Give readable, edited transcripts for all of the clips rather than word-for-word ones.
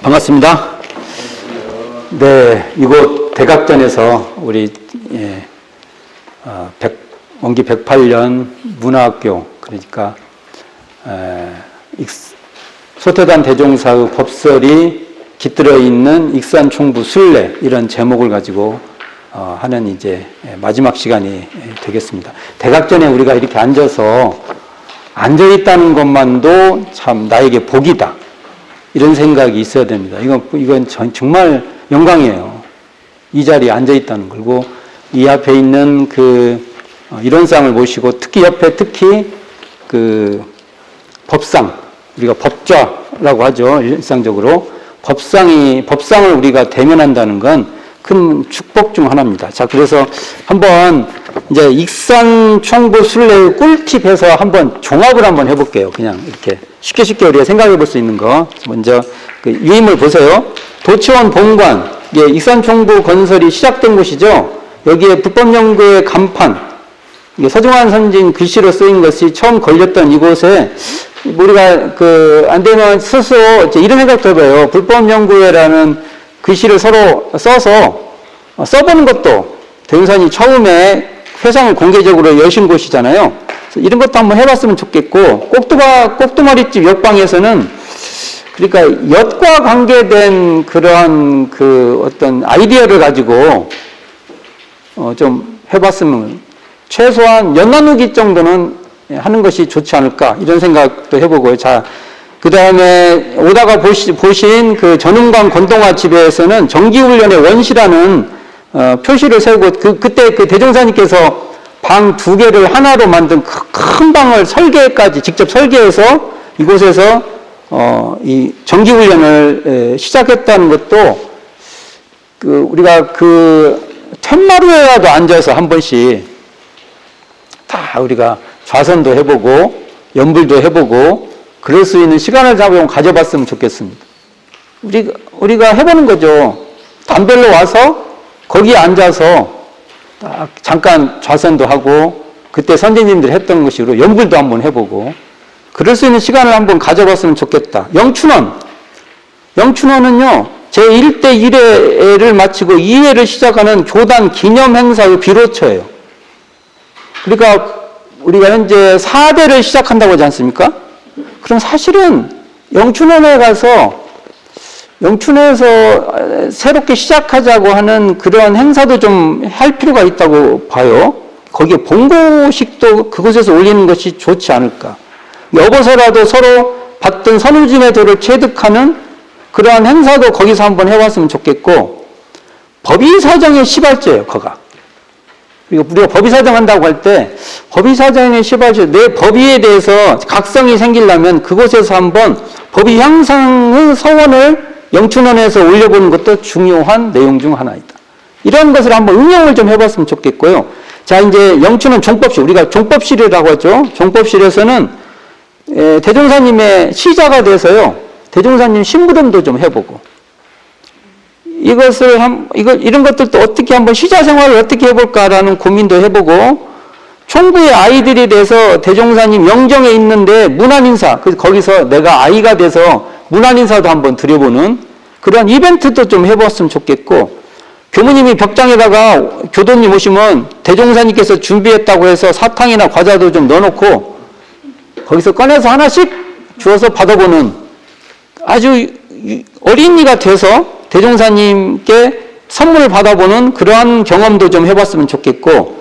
반갑습니다. 네, 이곳 대각전에서 우리 원기 108년 문화학교, 그러니까 소태단 대종사의 법설이 깃들어 있는 익산총부 순례, 이런 제목을 가지고 하는 이제 마지막 시간이 되겠습니다. 대각전에 우리가 이렇게 앉아서 앉아있다는 것만도 참 나에게 복이다, 이런 생각이 있어야 됩니다. 이건 정말 영광이에요. 이 자리에 앉아있다는 걸. 그리고 이 앞에 있는 일원상을 모시고, 특히 법상, 우리가 법좌라고 하죠, 일상적으로. 법상을 우리가 대면한다는 건 큰 축복 중 하나입니다. 자, 그래서 한번 이제 익산총부 순례의 꿀팁 해서 한번 종합을 한번 해볼게요. 그냥 이렇게 쉽게 우리가 생각해 볼 수 있는 거. 먼저 유인물 보세요. 도치원 본관, 익산총부 건설이 시작된 곳이죠. 여기에 불법연구의 간판, 서중환 선진 글씨로 쓰인 것이 처음 걸렸던 이곳에 우리가 안 되면 스스로 이제 이런 생각도 해봐요. 불법연구회라는 글씨를 서로 써서 써보는 것도, 대종사님이 처음에 회상을 공개적으로 여신 곳이잖아요. 이런 것도 한번 해봤으면 좋겠고, 꼭두마리집 옆방에서는 그러니까 엿과 관계된 그런 어떤 아이디어를 가지고 좀 해봤으면, 최소한 엿 나누기 정도는 하는 것이 좋지 않을까, 이런 생각도 해보고요. 자, 그 다음에 오다가 보신 전흥관 권동화 집에서는 정기훈련의 원시라는 표시를 세우고, 그때 대종사님께서 방 2개를 하나로 만든 큰 방을 직접 설계해서 이곳에서 이 정기훈련을 시작했다는 것도, 우리가 텐마루에라도 앉아서 한 번씩 다 우리가 좌선도 해보고 연불도 해보고 그럴 수 있는 시간을 가져봤으면 좋겠습니다. 우리가 해보는 거죠. 담배로 와서 거기에 앉아서 딱 잠깐 좌선도 하고, 그때 선생님들이 했던 것으로 연불도 한번 해보고, 그럴 수 있는 시간을 한번 가져봤으면 좋겠다. 영춘원은요, 제1대 1회를 마치고 2회를 시작하는 교단 기념 행사의 비로처예요. 그러니까 우리가 현재 4대를 시작한다고 하지 않습니까? 그럼 사실은 영춘에서 새롭게 시작하자고 하는 그런 행사도 좀 할 필요가 있다고 봐요. 거기에 봉고식도 그곳에서 올리는 것이 좋지 않을까. 여보서라도 서로 받던 선우진의 도를 체득하는 그러한 행사도 거기서 한번 해봤으면 좋겠고, 법의사정의 시발제예요, 거가. 우리가 법의사정 한다고 할 때, 법의사정의 시발제, 내 법의에 대해서 각성이 생기려면 그곳에서 한번 법의 향상의 서원을 영춘원에서 올려보는 것도 중요한 내용 중 하나이다. 이런 것을 한번 응용을 좀 해봤으면 좋겠고요. 자, 이제 영춘원 종법실, 우리가 종법실이라고 하죠. 종법실에서는 대종사님의 시자가 돼서요, 대종사님 심부름도 좀 해보고, 이런 것들도 어떻게 한번 시자 생활을 어떻게 해볼까라는 고민도 해보고, 총부의 아이들이 돼서 대종사님 영정에 있는데 문안인사, 거기서 내가 아이가 돼서 문안인사도 한번 드려보는 그런 이벤트도 좀 해봤으면 좋겠고, 교무님이 벽장에다가 교도님 오시면 대종사님께서 준비했다고 해서 사탕이나 과자도 좀 넣어놓고 거기서 꺼내서 하나씩 주어서 받아보는, 아주 어린이가 돼서 대종사님께 선물을 받아보는 그러한 경험도 좀 해봤으면 좋겠고,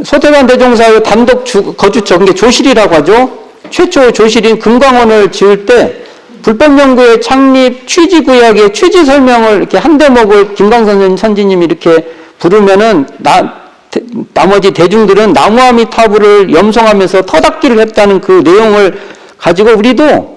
소태단 대종사의 단독 거주처, 그게 조실이라고 하죠. 최초 조실인 금강원을 지을 때 불법연구의 창립 취지구약의 취지 설명을 이렇게 한 대목을 김광선 선지님이 이렇게 부르면은 나머지 대중들은 나무아미타불을 염송하면서 터닦기를 했다는 그 내용을 가지고, 우리도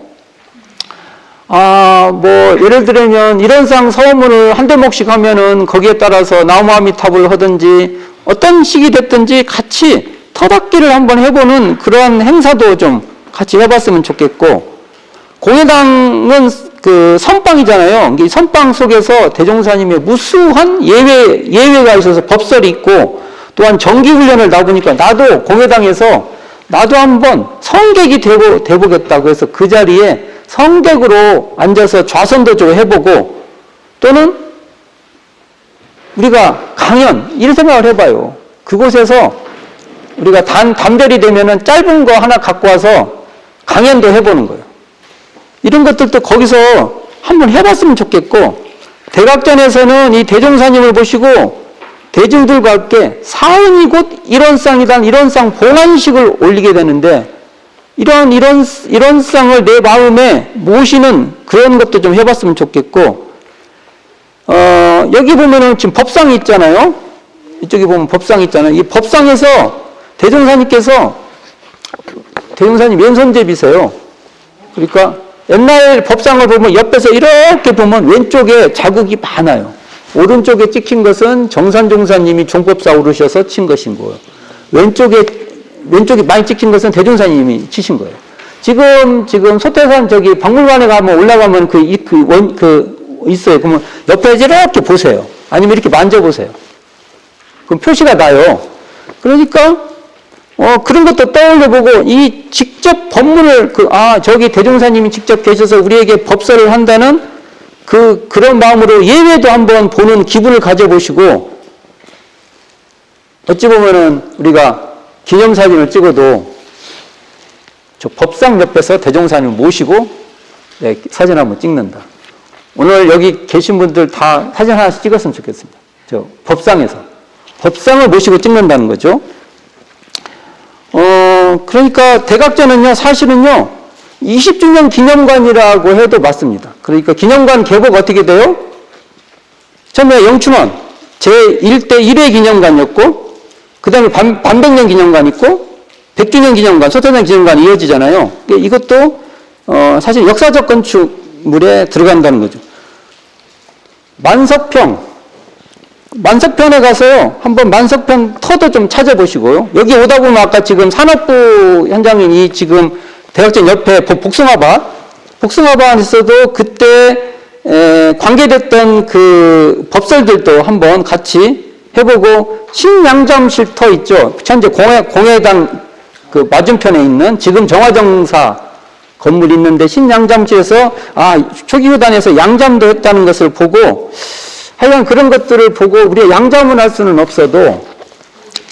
예를 들면 일원상 서문을 한 대목씩 하면은 거기에 따라서 나무아미타불을 하든지 어떤 식이 됐든지 같이 터닦기를 한번 해보는 그러한 행사도 좀 같이 해봤으면 좋겠고, 공회당은 선방이잖아요. 이 선방 속에서 대종사님의 무수한 예외가 있어서 법설이 있고, 또한 정기훈련을 나보니까 나도 공회당에서 나도 한번 성객이 되보겠다고 해서 그 자리에 성객으로 앉아서 좌선도적으로 해보고 또는 우리가 강연 이런 생각을 해봐요. 그곳에서 우리가 단별이 되면은 짧은 거 하나 갖고 와서 강연도 해보는 거예요. 이런 것들도 거기서 한번 해봤으면 좋겠고 대각전에서는 이 대종사님을 보시고 대중들과 함께 사은이 곧 일원상이다 일원상 봉안식을 올리게 되는데 이런 상을 내 마음에 모시는 그런 것도 좀 해봤으면 좋겠고 여기 보면은 지금 법상이 있잖아요. 이쪽에 보면 법상이 있잖아요. 이 법상에서 대종사님께서 대종사님 왼손잡이세요. 그러니까 옛날 법상을 보면 옆에서 이렇게 보면 왼쪽에 자국이 많아요. 오른쪽에 찍힌 것은 정산종사님이 종법사 오르셔서 친 것인 거예요. 왼쪽에 많이 찍힌 것은 대종사님이 치신 거예요. 지금 소태산 저기 박물관에 가면 올라가면 있어요. 그러면 옆에 이렇게 보세요. 아니면 이렇게 만져보세요. 그럼 표시가 나요. 그러니까 그런 것도 떠올려보고 이 직접 법문을 저기 대종사님이 직접 계셔서 우리에게 법설을 한다는 그런 마음으로 예외도 한번 보는 기분을 가져보시고 어찌 보면은 우리가 기념사진을 찍어도 저 법상 옆에서 대종사님을 모시고 사진 한번 찍는다. 오늘 여기 계신 분들 다 사진 하나씩 찍었으면 좋겠습니다. 저 법상에서. 법상을 모시고 찍는다는 거죠. 그러니까 대각전은요, 사실은요, 20주년 기념관이라고 해도 맞습니다. 그러니까 기념관 개복 어떻게 돼요? 처음에 영춘원, 제1대 1회 기념관이었고, 그 다음에 반백년 기념관 있고, 100주년 기념관, 소태산 기념관이 이어지잖아요. 이것도, 사실 역사적 건축물에 들어간다는 거죠. 만석편에 가서요, 한번 만석편 터도 좀 찾아보시고요. 여기 오다 보면 아까 지금 산업부 현장인 이 지금 대각전 옆에 복숭아밭에서도 그때 관계됐던 그 법설들도 한번 같이 해보고 신양잠실 터 있죠. 현재 공회당 그 맞은편에 있는 지금 정화정사 건물 있는데 신양잠실에서 초기 후단에서 양잠도 했다는 것을 보고 하여간 그런 것들을 보고 우리가 양잠을 할 수는 없어도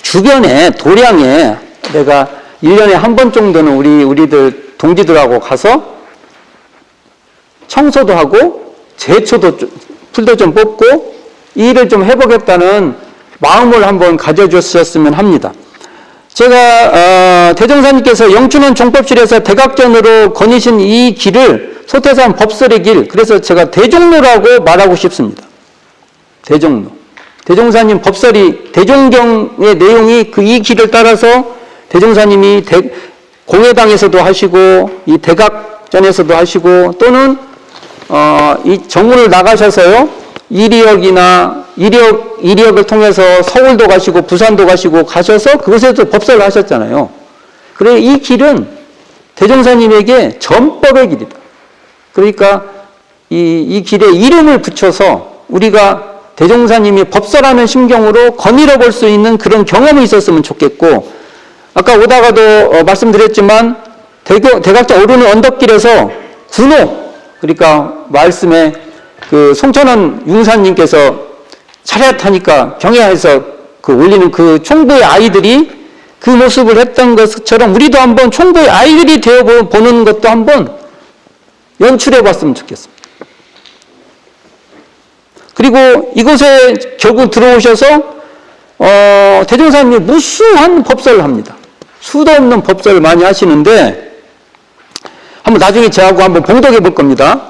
주변에 도량에 내가 1년에 한 번 정도는 우리들 동지들하고 가서 청소도 하고 제초도 풀도 좀 뽑고 이 일을 좀 해보겠다는 마음을 한번 가져주셨으면 합니다. 제가 대종사님께서 영춘원 종법실에서 대각전으로 거니신 이 길을 소태산 법설의 길, 그래서 제가 대종로라고 말하고 싶습니다. 대종로. 대종사님 법설이 대종경의 내용이 이 길을 따라서 대종사님이 공회당에서도 하시고 이 대각전에서도 하시고 또는 이 정문을 나가셔서요 이리역을 통해서 서울도 가시고 부산도 가시고 가셔서 그곳에서 법설을 하셨잖아요. 그래 이 길은 대종사님에게 전법의 길이다. 그러니까 이 길에 이름을 붙여서 우리가 대종사님이 법설하는 심경으로 거닐어 볼 수 있는 그런 경험이 있었으면 좋겠고, 아까 오다가도 말씀드렸지만 대각전 오르는 언덕길에서 군호, 그러니까 말씀에 그 송천원 융사님께서 차례 타니까 경야에서 올리는 그 총부의 아이들이 그 모습을 했던 것처럼 우리도 한번 총부의 아이들이 되어보는 것도 한번 연출해 봤으면 좋겠습니다. 그리고 이곳에 결국 들어오셔서 대종사님이 무수한 법설을 합니다. 수도 없는 법설을 많이 하시는데 한번 나중에 저하고 한번 봉독해 볼 겁니다.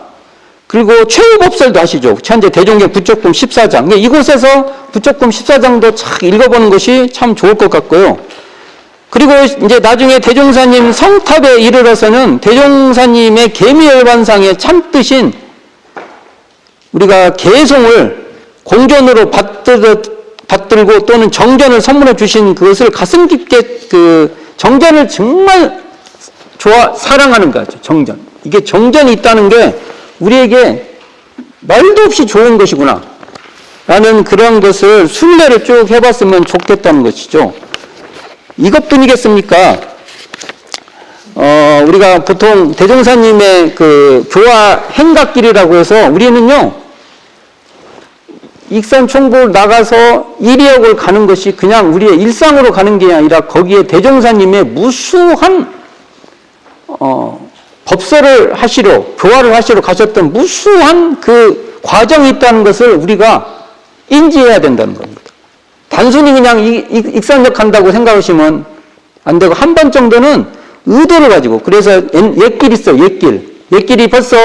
그리고 최후 법설도 하시죠. 현재 대종경 부적품 14장. 이곳에서 부적품 14장도 참 읽어보는 것이 참 좋을 것 같고요. 그리고 이제 나중에 대종사님 성탑에 이르러서는 대종사님의 계미열반상에 참뜻인 우리가 개송을 공전으로 받들고 또는 정전을 선물해 주신 그것을 가슴 깊게 정전을 정말 사랑하는 거죠. 정전. 이게 정전이 있다는 게 우리에게 말도 없이 좋은 것이구나 라는 그런 것을 순례를 쭉 해봤으면 좋겠다는 것이죠. 이것뿐이겠습니까? 우리가 보통 대종사님의 그 교화 행각길이라고 해서 우리는요, 익산총부를 나가서 이리역을 가는 것이 그냥 우리의 일상으로 가는 게 아니라 거기에 대종사님의 무수한, 법서를 하시러, 교화를 하시러 가셨던 무수한 그 과정이 있다는 것을 우리가 인지해야 된다는 겁니다. 단순히 그냥 익산역 간다고 생각하시면 안 되고, 한 번 정도는 의도를 가지고, 그래서 옛길 있어요, 옛길. 옛길이 벌써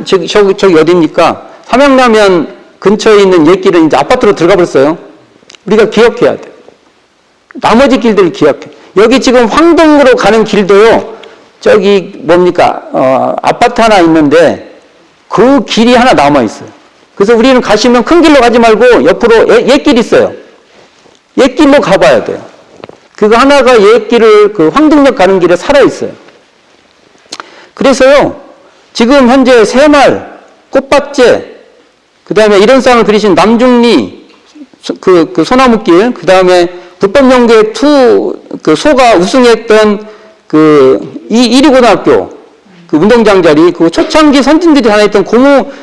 저기 어디입니까? 삼양라면 근처에 있는 옛길은 이제 아파트로 들어가 버렸어요. 우리가 기억해야 돼. 나머지 길들을 기억해. 여기 지금 황동으로 가는 길도요, 저기 뭡니까? 아파트 하나 있는데 그 길이 하나 남아 있어요. 그래서 우리는 가시면 큰 길로 가지 말고 옆으로 옛길 있어요. 옛길로 가봐야 돼요. 그거 하나가 옛길을 그 황동역 가는 길에 살아 있어요. 그래서요, 지금 현재 새말, 꽃밭제, 그 다음에 이런 쌍을 그리신 남중리, 그 소나무길, 그 다음에 불법연계 그 소가 우승했던 이리고등학교, 그 운동장 자리, 그 초창기 선진들이 하나 있던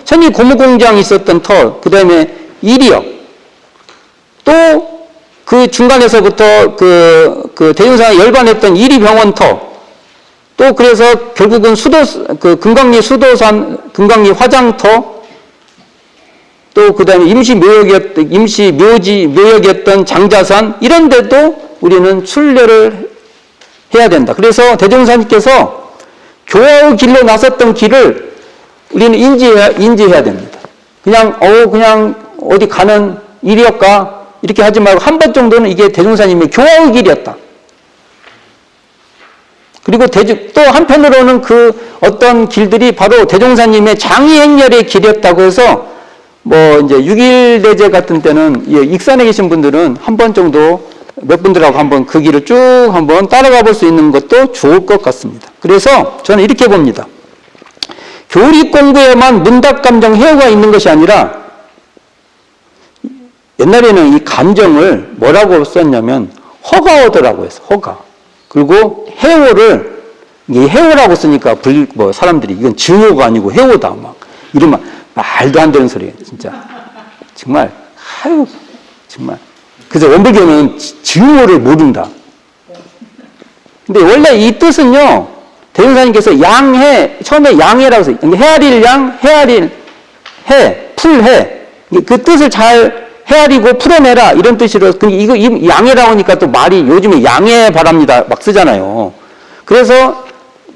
천리 고무공장이 있었던 터, 그 다음에 이리역, 또 그 중간에서부터 그 대종사가 열반했던 이리병원 터, 또 그래서 결국은 금강리 수도산, 금강리 화장터, 또 그 다음에 임시 묘역이었던 장자산, 이런 데도 우리는 순례를 해야 된다. 그래서 대종사님께서 교화의 길로 나섰던 길을 우리는 인지해야 됩니다. 그냥 어디 가는 이리역가 이렇게 하지 말고 한 번 정도는 이게 대종사님의 교화의 길이었다. 그리고 또 한편으로는 그 어떤 길들이 바로 대종사님의 장의행렬의 길이었다고 해서 이제 6.1대제 같은 때는 익산에 계신 분들은 한 번 정도 몇 분들하고 한번 그 길을 쭉 한번 따라가 볼 수 있는 것도 좋을 것 같습니다. 그래서 저는 이렇게 봅니다. 교리 공부에만 문답감정 해오가 있는 것이 아니라 옛날에는 이 감정을 뭐라고 썼냐면 허가어더라고 해서 허가. 그리고 해오를 이게 해오라고 쓰니까 사람들이 이건 증오가 아니고 해오다 막 이러면 말도 안 되는 소리예요, 진짜. 정말 정말. 그래서 원불교는 증오를 모른다. 근데 원래 이 뜻은요, 대종사님께서 처음에 양해라고 써요. 헤아릴 양, 헤아릴 해, 풀해. 그 뜻을 잘 헤아리고 풀어내라, 이런 뜻으로. 이거 양해라고 하니까 또 말이 요즘에 양해 바랍니다 막 쓰잖아요. 그래서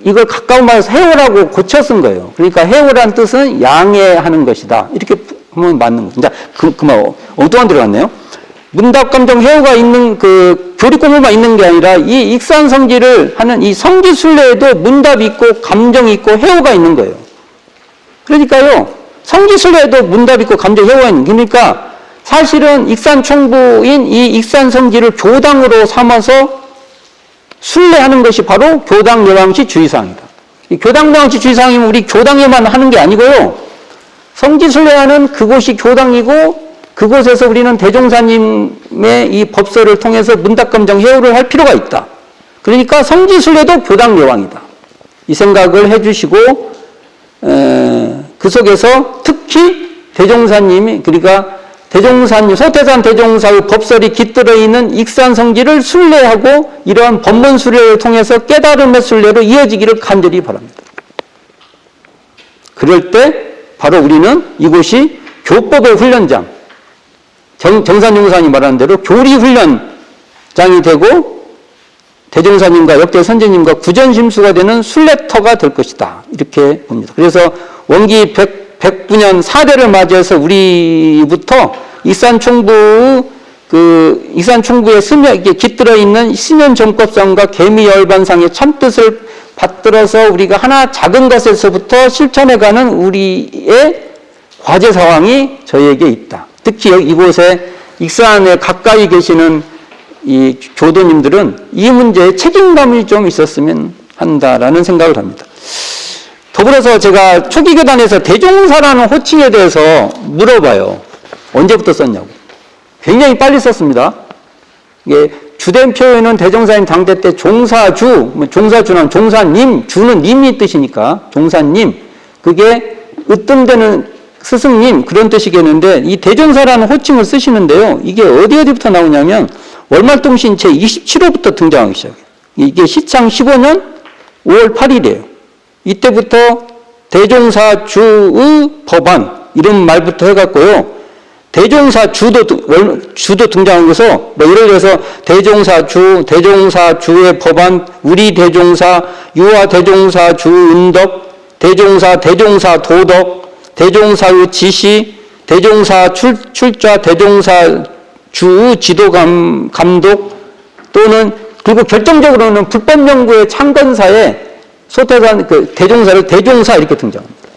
이걸 가까운 말에서 해오라고 고쳐 쓴 거예요. 그러니까 해오라는 뜻은 양해하는 것이다. 이렇게 하면 맞는 거죠. 진짜 그만 엉뚱한 데로 갔네요. 문답감정 해오가 있는 그 교리공부만 있는 게 아니라 이 익산성지를 하는 이 성지순례에도 문답이 있고 감정이 있고 해오가 있는 거예요. 그러니까요, 성지순례에도 문답이 있고 감정, 해오가 있는, 그러니까 사실은 익산총부인 이 익산성지를 교당으로 삼아서 순례하는 것이 바로 교당여왕시 주의사항이다. 이 교당여왕시 주의사항이면 우리 교당에만 하는 게 아니고요, 성지순례하는 그곳이 교당이고 그곳에서 우리는 대종사님의 이 법서를 통해서 문답감정 해오를 할 필요가 있다. 그러니까 성지순례도 교당여왕이다. 이 생각을 해주시고 그 속에서 특히 대종사님이, 그러니까 대종사님, 소태산 대종사의 법설이 깃들어 있는 익산성지를 순례하고 이러한 법문 순례를 통해서 깨달음의 순례로 이어지기를 간절히 바랍니다. 그럴 때 바로 우리는 이곳이 교법의 훈련장, 정산용사님이 말하는 대로 교리훈련장이 되고 대종사님과 역대 선제님과 구전심수가 되는 순례터가 될 것이다. 이렇게 봅니다. 그래서 원기 109년 4대를 맞이해서 우리부터 익산총부의 이게 깃들어 있는 신현정법상과 계미열반상의 참뜻을 받들어서 우리가 하나 작은 것에서부터 실천해가는 우리의 과제 상황이 저희에게 있다. 특히 이곳에 익산에 가까이 계시는 이 교도님들은 이 문제에 책임감이 좀 있었으면 한다라는 생각을 합니다. 더불어서 제가 초기 교단에서 대종사라는 호칭에 대해서 물어봐요. 언제부터 썼냐고. 굉장히 빨리 썼습니다. 이게 주된 표현은 대종사님 당대 때 종사주, 종사주는 종사님, 주는 님이 뜻이니까 종사님, 그게 으뜸되는 스승님 그런 뜻이겠는데 이 대종사라는 호칭을 쓰시는데요. 이게 어디부터 나오냐면 월말통신 제 27호부터 등장하기 시작해요. 이게 시창 15년 5월 8일이에요. 이때부터 대종사주의 법안 이런 말부터 해갖고요. 대종사주도 등장하면서 뭐 예를 들어서 대종사주의 법안, 우리 대종사, 유아 대종사주 은덕, 대종사 도덕, 대종사의 지시, 대종사 출자, 대종사주 지도 감독 또는 그리고 결정적으로는 불법 연구의 창건사에 소태산 그 대종사를 대종사 이렇게 등장합니다.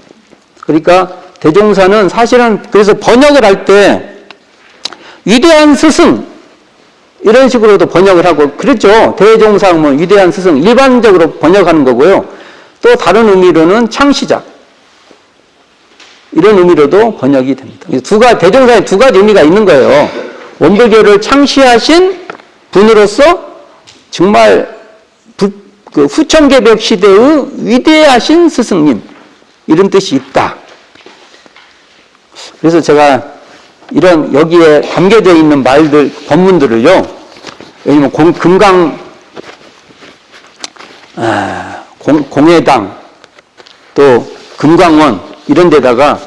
그러니까 대종사는 사실은 그래서 번역을 할 때 위대한 스승 이런 식으로도 번역을 하고 그랬죠. 대종사 뭐 위대한 스승 일반적으로 번역하는 거고요. 또 다른 의미로는 창시자 이런 의미로도 번역이 됩니다. 대종사에 두 가지 의미가 있는 거예요. 원불교를 창시하신 분으로서 정말 그 후천개벽 시대의 위대하신 스승님 이런 뜻이 있다. 그래서 제가 이런 여기에 담겨져 있는 말들 법문들을요. 왜냐면 공회당 또 금강원 이런 데다가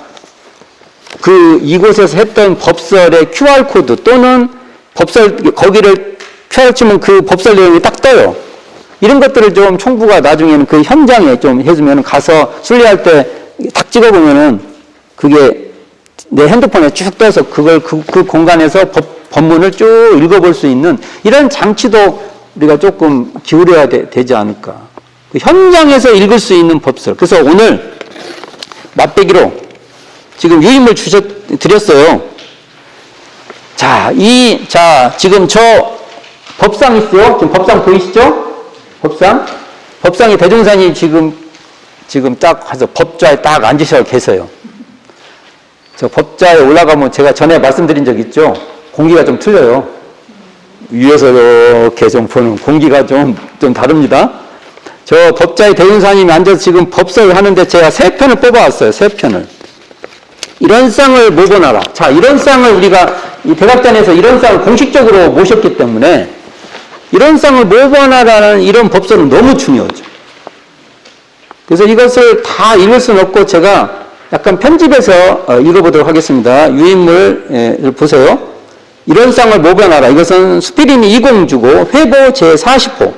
그 이곳에서 했던 법설의 QR코드 또는 법설 거기를 QR 치면 그 법설 내용이 딱 떠요. 이런 것들을 좀 총부가 나중에는 그 현장에 좀 해주면 가서 순례할 때 딱 찍어보면은 그게 내 핸드폰에 쭉 떠서 그걸 그 공간에서 법문을 쭉 읽어볼 수 있는 이런 장치도 우리가 조금 기울여야 되지 않을까. 그 현장에서 읽을 수 있는 법설. 그래서 오늘 맛배기로 지금 유인물 드렸어요. 자, 지금 저 법상 있어요. 지금 법상 보이시죠? 법상이 대종사님 지금 딱 가서 법좌에 딱 앉으셔 계세요. 저 법좌에 올라가면 제가 전에 말씀드린 적 있죠? 공기가 좀 틀려요. 위에서 이렇게 좀 보는 공기가 좀 다릅니다. 저 법좌에 대종사님이 앉아서 지금 법설을 하는데 제가 3편을 뽑아왔어요. 3편을. 이런 쌍을 모본하라. 자, 이런 쌍을 우리가 이 대각전에서 이런 쌍을 공식적으로 모셨기 때문에 이런 쌍을 모본하라는 이런 법설은 너무 중요하죠. 그래서 이것을 다 읽을 수는 없고 제가 약간 편집해서 읽어보도록 하겠습니다. 유인물을 보세요. 이런 쌍을 모본하라. 이것은 수필인이 이공주고 회보 제40호.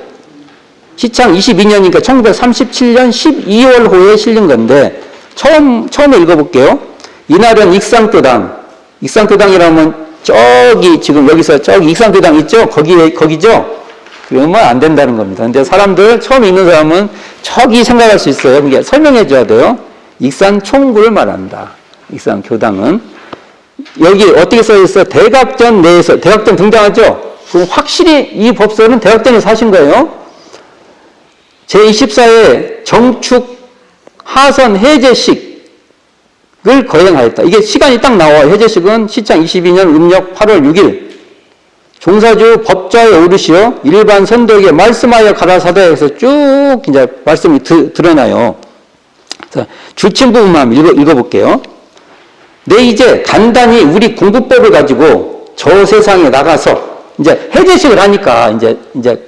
시창 22년이니까 1937년 12월호에 실린 건데 처음에 읽어볼게요. 이날은 익상교당이라면 저기 지금 여기서 저기 익상교당 있죠? 거기죠? 그러면 안 된다는 겁니다. 근데 사람들 처음 읽는 사람은 저기 생각할 수 있어요. 그게 설명해 줘야 돼요. 익산총구를 말한다. 익산교당은 여기 어떻게 써 있어? 대각전 내에서 대각전 등장하죠? 그럼 확실히 이 법설은 대각전에서 하신 거예요. 제24회 정축 하선 해제식을 거행하였다. 이게 시간이 딱 나와요. 해제식은 시창 22년 음력 8월 6일 종사주 법좌에 오르시어 일반 선덕에 말씀하여 가라사대에서 쭉 이제 말씀이 드러나요. 줄침 부분만 읽어볼게요. 네, 이제 간단히 우리 공부법을 가지고 저 세상에 나가서 이제 해제식을 하니까 이제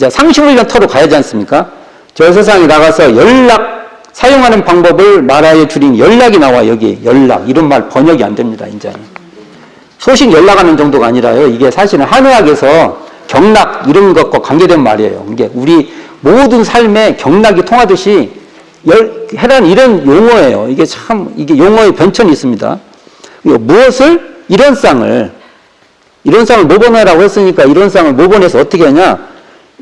상식훈련 터로 가야지 않습니까? 저 세상에 나가서 사용하는 방법을 말하여 줄인 연락이 나와. 여기 연락 이런 말 번역이 안 됩니다. 이제는 소식 연락하는 정도가 아니라요. 이게 사실은 한의학에서 경락 이런 것과 관계된 말이에요. 이게 우리 모든 삶에 경락이 통하듯이 해란 이런 용어예요. 이게 이게 용어의 변천이 있습니다. 무엇을 이런 쌍을 모본하라고 했으니까 이런 쌍을 모본해서 어떻게 하냐?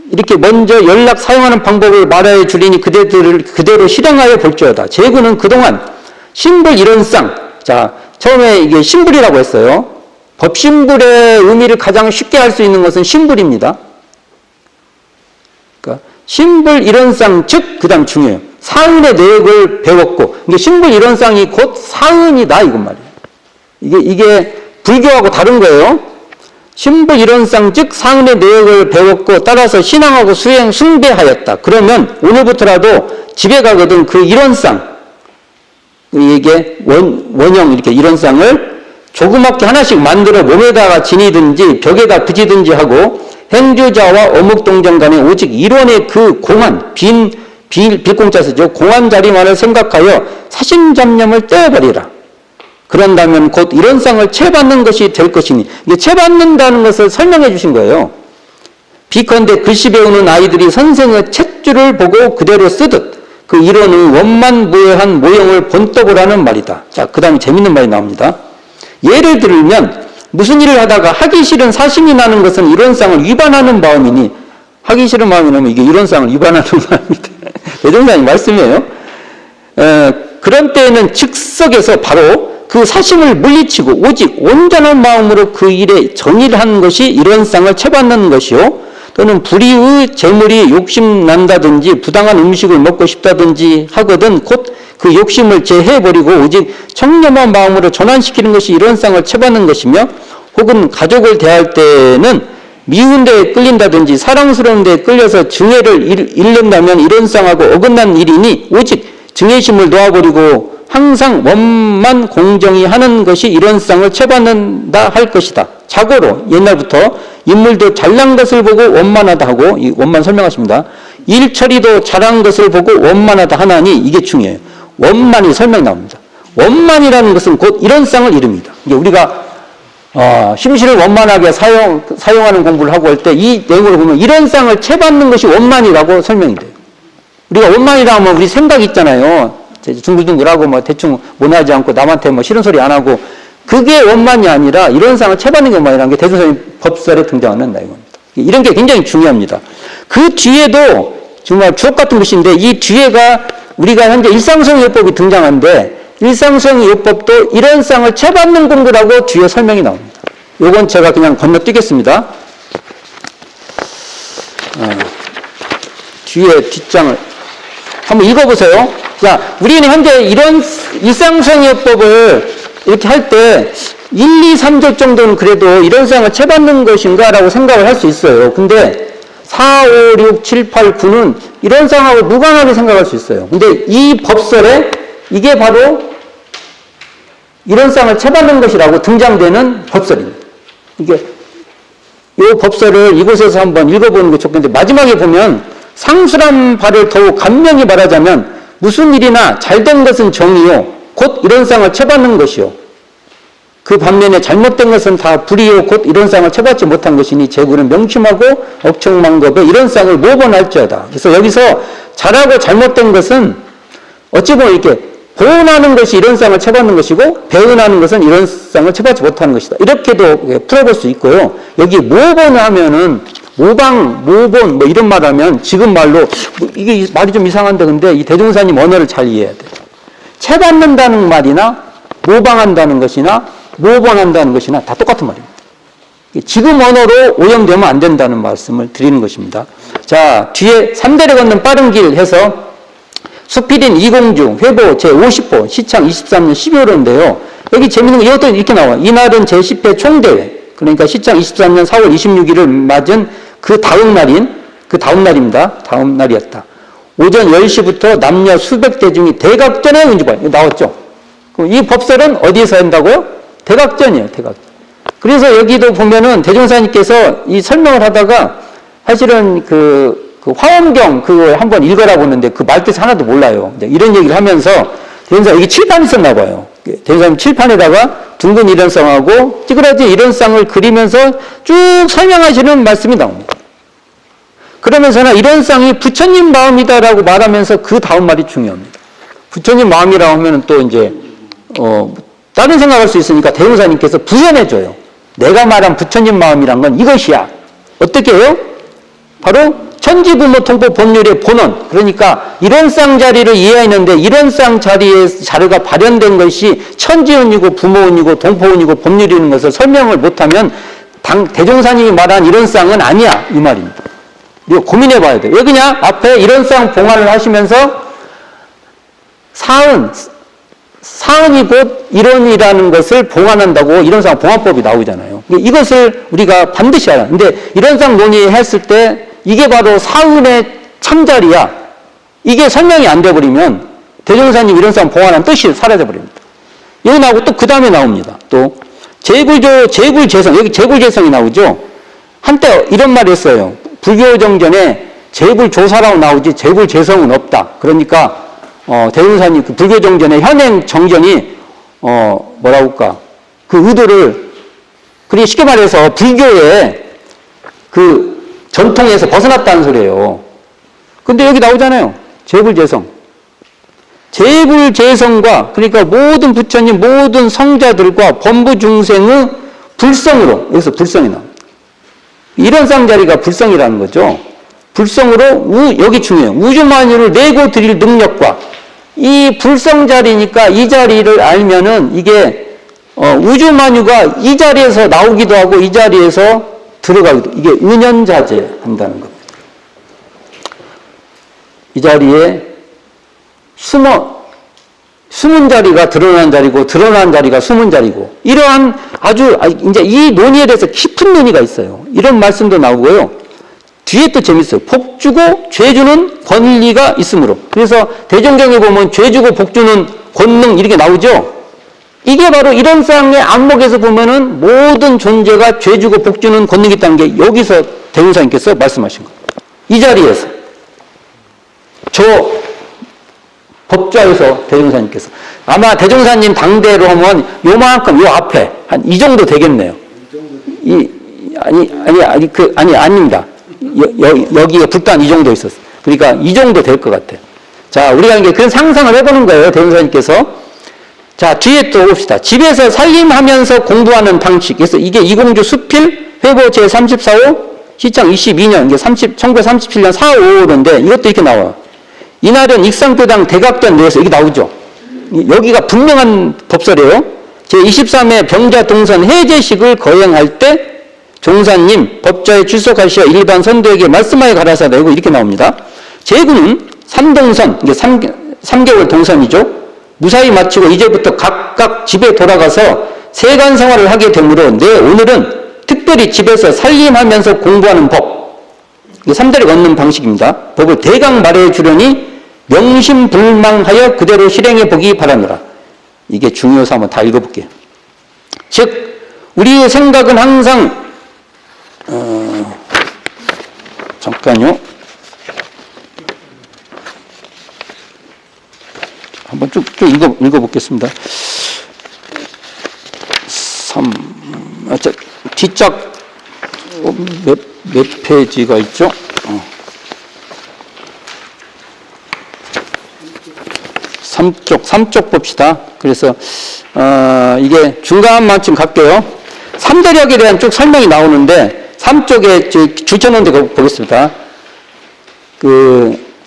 이렇게 먼저 연락 사용하는 방법을 말하여 주리니 그대로 실행하여 볼지어다. 제구는 그동안 신불 이런 쌍. 자, 처음에 이게 신불이라고 했어요. 법신불의 의미를 가장 쉽게 할 수 있는 것은 신불입니다. 그러니까 신불 이런 쌍, 즉, 그 다음 중요해요. 사은의 내역을 배웠고, 이게 신불 이런 쌍이 곧 사은이다, 이건 말이에요. 이게 불교하고 다른 거예요. 신부 이론상 즉 상은의 내역을 배웠고 따라서 신앙하고 숭배하였다. 그러면 오늘부터라도 집에 가거든 그 이론상, 이게 원형 이렇게 이론상을 조그맣게 하나씩 만들어 몸에다가 지니든지 벽에다 붙이든지 하고 행주자와 어묵동정 간에 오직 이론의 그 공안, 빌공자 쓰죠. 공안 자리만을 생각하여 사심잡념을 떼어버리라. 그런다면 곧 이론상을 채받는 것이 될 것이니, 이게 채받는다는 것을 설명해 주신 거예요. 비컨대 글씨 배우는 아이들이 선생의 챗줄을 보고 그대로 쓰듯 그 이론의 원만무해한 모형을 본떠 하는 말이다. 자, 그 다음에 재밌는 말이 나옵니다. 예를 들면 무슨 일을 하다가 하기 싫은 사심이 나는 것은 이론상을 위반하는 마음이니, 하기 싫은 마음이 나면 이게 이론상을 위반하는 마음이다. 대종사님 말씀이에요. 그런 때에는 즉석에서 바로 그 사심을 물리치고 오직 온전한 마음으로 그 일에 정의를 것이 이론상을 채받는 것이요, 또는 불의의 재물이 욕심난다든지 부당한 음식을 먹고 싶다든지 하거든 곧 그 욕심을 제해버리고 오직 청렴한 마음으로 전환시키는 것이 이론상을 채받는 것이며, 혹은 가족을 대할 때는 미운 데에 끌린다든지 사랑스러운 데에 끌려서 증애를 잃는다면 이론상하고 어긋난 일이니 오직 증애심을 놓아버리고 항상 원만 공정히 하는 것이 이론상을 채받는다 할 것이다. 자고로 옛날부터 인물도 잘난 것을 보고 원만하다 하고, 이 원만 설명하십니다. 일처리도 잘한 것을 보고 원만하다 하나니, 이게 중요해요. 원만이 설명이 나옵니다. 원만이라는 것은 곧 이론상을 이릅니다. 이게 우리가 심시를 원만하게 사용하는 공부를 하고 할 때 이 내용을 보면 이론상을 채받는 것이 원만이라고 설명이 돼요. 우리가 원만이라 하면 우리 생각이 있잖아요. 둥글둥글하고 뭐 대충 원하지 않고 남한테 뭐 싫은 소리 안 하고, 그게 원만이 아니라 이론상을 채받는 게 원만이라는 게 대종사님 법설에 등장하는 내용입니다. 이런 게 굉장히 중요합니다. 그 뒤에도 정말 주옥 같은 것인데, 이 뒤에가 우리가 현재 일상성의요법이 등장하는데 일상성의요법도 이론상을 채받는 공부라고 뒤에 설명이 나옵니다. 요건 제가 그냥 건너뛰겠습니다. 뒤에 뒷장을 한번 읽어보세요. 자, 우리는 현재 이런 일상성의요법을 이렇게 할 때 1, 2, 3절 정도는 그래도 이론상을 채받는 것인가 라고 생각을 할 수 있어요. 근데 4, 5, 6, 7, 8, 9는 이론상하고 무관하게 생각할 수 있어요. 근데 이 법설에 이게 바로 이론상을 채받는 것이라고 등장되는 법설입니다. 이게 이 법설을 이곳에서 한번 읽어보는 게 좋겠는데, 마지막에 보면 상술한 바를 더욱 간명히 말하자면 무슨 일이나 잘된 것은 정의요 곧 이론상을 채받는 것이요, 그 반면에 잘못된 것은 다 불의요 곧 이론상을 채받지 못한 것이니 재구는 명심하고 억청망겁에 이론상을 모본할지어다. 그래서 여기서 잘하고 잘못된 것은 어찌 보면 이렇게 보은하는 것이 이론상을 채받는 것이고 배은하는 것은 이론상을 채받지 못하는 것이다. 이렇게도 풀어볼 수 있고요. 여기 모본을 하면은 모방, 모본 뭐 이런 말 하면 지금 말로 이게 말이 좀 이상한데, 근데 이 대종사님 언어를 잘 이해해야 돼요. 채받는다는 말이나 모방한다는 것이나 모본한다는 것이나 다 똑같은 말입니다. 지금 언어로 오염되면 안 된다는 말씀을 드리는 것입니다. 자, 뒤에 3대를 걷는 빠른 길 해서 수필인 이공주 회보 제50호 시창 23년 12월인데요. 여기 재밌는 거 이것도 이렇게 나와요. 이날은 제10회 총대회, 그러니까 시창 23년 4월 26일을 맞은 그 다음 날입니다. 다음 날이었다. 오전 10시부터 남녀 수백 대중이 대각전에 응집하여, 이거 나왔죠. 이 법설은 어디에서 한다고요? 대각전이에요, 대각전. 그래서 여기도 보면은 대종사님께서 이 설명을 하다가 사실은 그 화엄경 그걸 한번 읽으라고 했는데 그 말뜻 하나도 몰라요. 이런 얘기를 하면서 대종사 여기 칠판이 있었나 봐요. 대종사님 칠판에다가 둥근 이론상하고 찌그러진 이론상을 그리면서 쭉 설명하시는 말씀이 나옵니다. 그러면서나 이론상이 부처님 마음이다라고 말하면서 그 다음 말이 중요합니다. 부처님 마음이라고 하면 또 이제 다른 생각할 수 있으니까 대종사님께서 부연해줘요. 내가 말한 부처님 마음이란 건 이것이야. 어떻게 해요? 바로 천지부모 통보 법률의 본원, 그러니까 이론상 자리를 이해하는데 이론상 자리에 자료가 발현된 것이 천지운이고 부모운이고 동포운이고 법률이라는 것을 설명을 못하면 대종사님이 말한 이론상은 아니야, 이 말입니다. 이거 고민해 봐야 돼요. 왜 그냥 앞에 이론상 봉안을 하시면서 사은 사은이 곧 이론이라는 것을 봉안한다고 이론상 봉안법이 나오잖아요. 이것을 우리가 반드시 알아야. 근데 이론상 논의했을 때 이게 바로 사은의 참자리야. 이게 설명이 안 돼버리면 대종사님 이론상 봉안한 뜻이 사라져버립니다. 여기 나오고 또 그 다음에 나옵니다. 또 재굴재성, 여기 재굴재성이 나오죠. 한때 이런 말을 했어요. 불교 정전에 재굴조사라고 나오지 재굴재성은 없다. 그러니까 대종사님 그 불교 정전의 현행 정전이 뭐라고 할까 그 의도를 그리고 쉽게 말해서 불교의 그 전통에서 벗어났다는 소리예요. 근데 여기 나오잖아요. 재불재성. 재불재성과 그러니까 모든 부처님 모든 성자들과 범부 중생의 불성으로 여기서 불성이 나옵니다. 이론상 자리가 불성이라는 거죠. 불성으로 여기 중요해요. 우주만유를 내고 드릴 능력과 이 불성 자리니까 이 자리를 알면은 이게 우주만유가 이 자리에서 나오기도 하고 이 자리에서 들어가기도 이게 은연자재 한다는 겁니다. 이 자리에 숨은 자리가 드러난 자리고 드러난 자리가 숨은 자리고 이러한 아주 이제 이 논의에 대해서 깊은 논의가 있어요. 이런 말씀도 나오고요. 뒤에 또 재밌어요. 복 주고 죄 주는 권리가 있으므로. 그래서 대종경에 보면 죄 주고 복 주는 권능 이렇게 나오죠. 이게 바로 이론상의 안목에서 보면은 모든 존재가 죄 주고 복 주는 권능이 있다는 게 여기서 대종사님께서 말씀하신 거예요. 이 자리에서 저 법좌에서 대종사님께서 아마 대종사님 당대로 하면 요만큼 요 앞에 한 이 정도 되겠네요. 아닙니다. 여기에 불단 이 정도 있었어요. 그러니까 이 정도 될 것 같아요. 자, 우리가 이제 그런 상상을 해보는 거예요. 대종사님께서. 자, 뒤에 또 봅시다. 집에서 살림하면서 공부하는 방식. 그래서 이게 이공주 수필 회보 제34호 시창 22년, 이게 1937년 4, 5호인데 이것도 이렇게 나와요. 이날은 익상도당 대각전 내에서 이게 나오죠. 여기가 분명한 법설이에요. 제23회 병자 동선 해제식을 거행할 때 종사님 법좌에 출석하시어 일반 선도에게 말씀하여 가라사 내고 이렇게 나옵니다. 제군은 3동선, 이게 3개월 동선이죠. 무사히 마치고 이제부터 각각 집에 돌아가서 세간 생활을 하게 되므로 오늘은 특별히 집에서 살림하면서 공부하는 법, 이게 3대를 얻는 방식입니다. 법을 대강 말해 주려니 명심불망하여 그대로 실행해 보기 바라노라. 이게 중요해서 한번 다 읽어볼게요. 즉 우리의 생각은 항상 잠깐요. 한번 쭉 읽어보겠습니다. 뒷짝 몇 페이지가 있죠? 삼쪽 봅시다. 그래서 이게 중간만쯤 갈게요. 3대력에 대한 쭉 설명이 나오는데 3쪽에 줄쳐놓은 데 보겠습니다.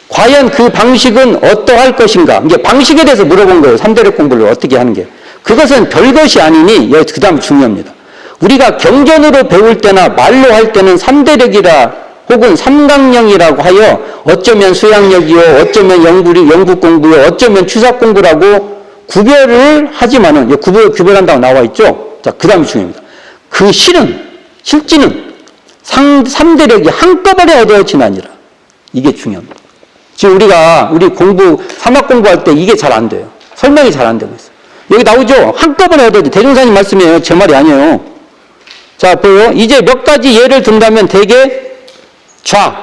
과연 그 방식은 어떠할 것인가? 이게 방식에 대해서 물어본 거예요. 3대력 공부를 어떻게 하는 게. 그것은 별것이 아니니 그 다음 중요합니다. 우리가 경전으로 배울 때나 말로 할 때는 3대력이라 혹은 삼강령이라고 하여 어쩌면 수양력이요 어쩌면 영국 공부요 어쩌면 추삭 공부라고 구별을 하지만은 구별한다고 나와 있죠. 자, 그 다음이 중요합니다. 그 실지는 3대력이 한꺼번에 얻어지는 아니라 이게 중요합니다. 지금 우리 공부 사막 공부할 때 이게 잘 안 돼요. 설명이 잘 안 되고 있어요. 여기 나오죠. 한꺼번에 얻어지. 대종사님 말씀이에요. 제 말이 아니에요. 자, 보여. 이제 몇 가지 예를 든다면 대개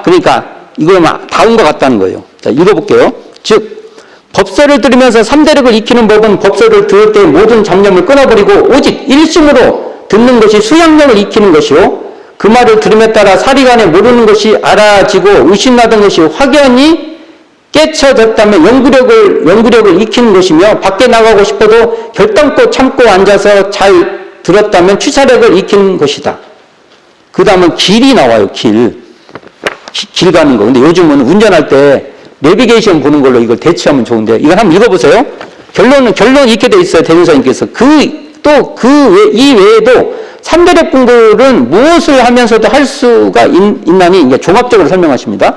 그러니까 이거 다 온 것 같다는 거예요. 자, 읽어볼게요. 즉 법설을 들으면서 3대력을 익히는 법은 법설을 들을 때 모든 잡념을 끊어버리고 오직 일심으로 듣는 것이 수양력을 익히는 것이요 그 말을 들음에 따라 사리간에 모르는 것이 알아지고 의심나던 것이 확연히 깨쳐졌다면 연구력을 익히는 것이며 밖에 나가고 싶어도 결단코 참고 앉아서 잘 들었다면 취사력을 익히는 것이다. 그 다음은 길이 나와요. 길 가는 거. 근데 요즘은 운전할 때 내비게이션 보는 걸로 이걸 대체하면 좋은데 이걸 한번 읽어보세요. 결론 이렇게 돼 있어요. 대종사님께서. 이 외에도 3대력 공부는 무엇을 하면서도 할 수가 있나니 이게 종합적으로 설명하십니다.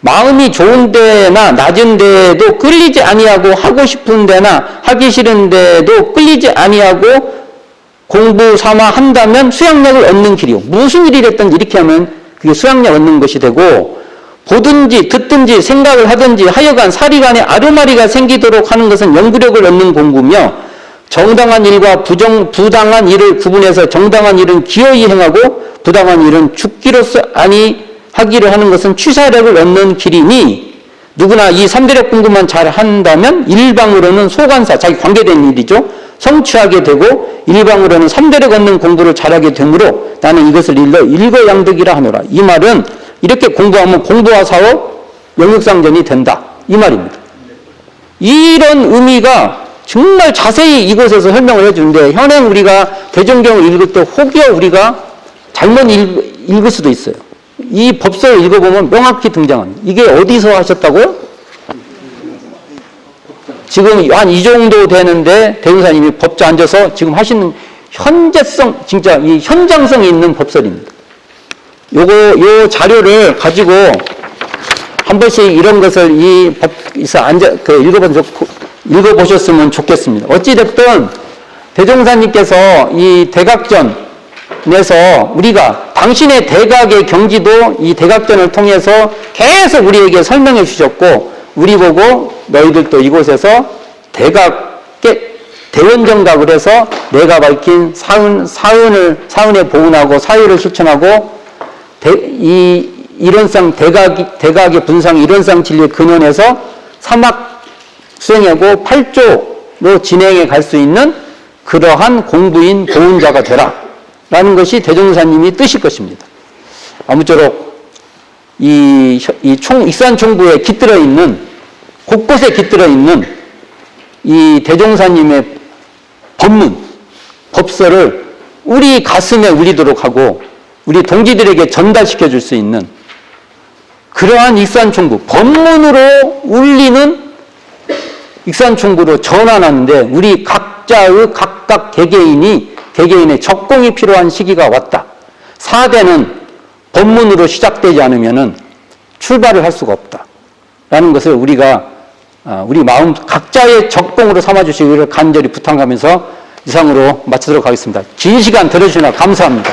마음이 좋은 데나 낮은 데에도 끌리지 아니하고 하고 싶은 데나 하기 싫은 데에도 끌리지 아니하고 공부 삼아 한다면 수양력을 얻는 길이요. 무슨 일이 됐든 이렇게 하면 그게 수양력 얻는 것이 되고, 보든지 듣든지 생각을 하든지 하여간 사리간에 아르마리가 생기도록 하는 것은 연구력을 얻는 공부며, 정당한 일과 부당한 일을 구분해서 정당한 일은 기어이 행하고 부당한 일은 죽기로서 하기를 하는 것은 취사력을 얻는 길이니, 누구나 이 3대력 공부만 잘 한다면 일방으로는 소관사, 자기 관계된 일이죠, 성취하게 되고, 일방으로는 3대력 얻는 공부를 잘하게 되므로 나는 이것을 일거양득이라 하노라. 이 말은 이렇게 공부하면 공부와 사업 영육상전이 된다, 이 말입니다. 이런 의미가 정말 자세히 이곳에서 설명을 해주는데, 현행 우리가 대종경을 읽을 때 혹여 우리가 잘못 읽을 수도 있어요. 이 법서를 읽어보면 명확히 등장합니다. 이게 어디서 하셨다고요? 지금 한 이 정도 되는데 대종사님이 법자 앉아서 지금 하시는 현재성, 진짜 이 현장성이 있는 법설입니다. 요 자료를 가지고 한 번씩 이런 것을 이 법에서 읽어보셨으면 좋겠습니다. 어찌됐든 대종사님께서 이 대각전에서 우리가 당신의 대각의 경지도 이 대각전을 통해서 계속 우리에게 설명해 주셨고, 우리 보고 너희들도 이곳에서 대원정각을 해서 내가 밝힌 사은의 보훈하고 사유를 실천하고 이론상 대각의 분상 이론상 진리의 근원에서 사막 수행하고 8조로 진행해 갈 수 있는 그러한 공부인 보훈자가 되라 라는 것이 대종사님이 뜻일 것입니다. 아무쪼록 익산총부에 깃들어 있는, 곳곳에 깃들어 있는 이 대종사님의 법문, 법서를 우리 가슴에 울리도록 하고 우리 동지들에게 전달시켜 줄 수 있는 그러한 익산총부, 법문으로 울리는 익산총부로 전환하는데 우리 각자의 각각 개개인의 적공이 필요한 시기가 왔다. 4대는 법문으로 시작되지 않으면 출발을 할 수가 없다 라는 것을 우리가 우리 마음 각자의 적공으로 삼아주시기를 간절히 부탁하면서 이상으로 마치도록 하겠습니다. 긴 시간 들어주시나 감사합니다.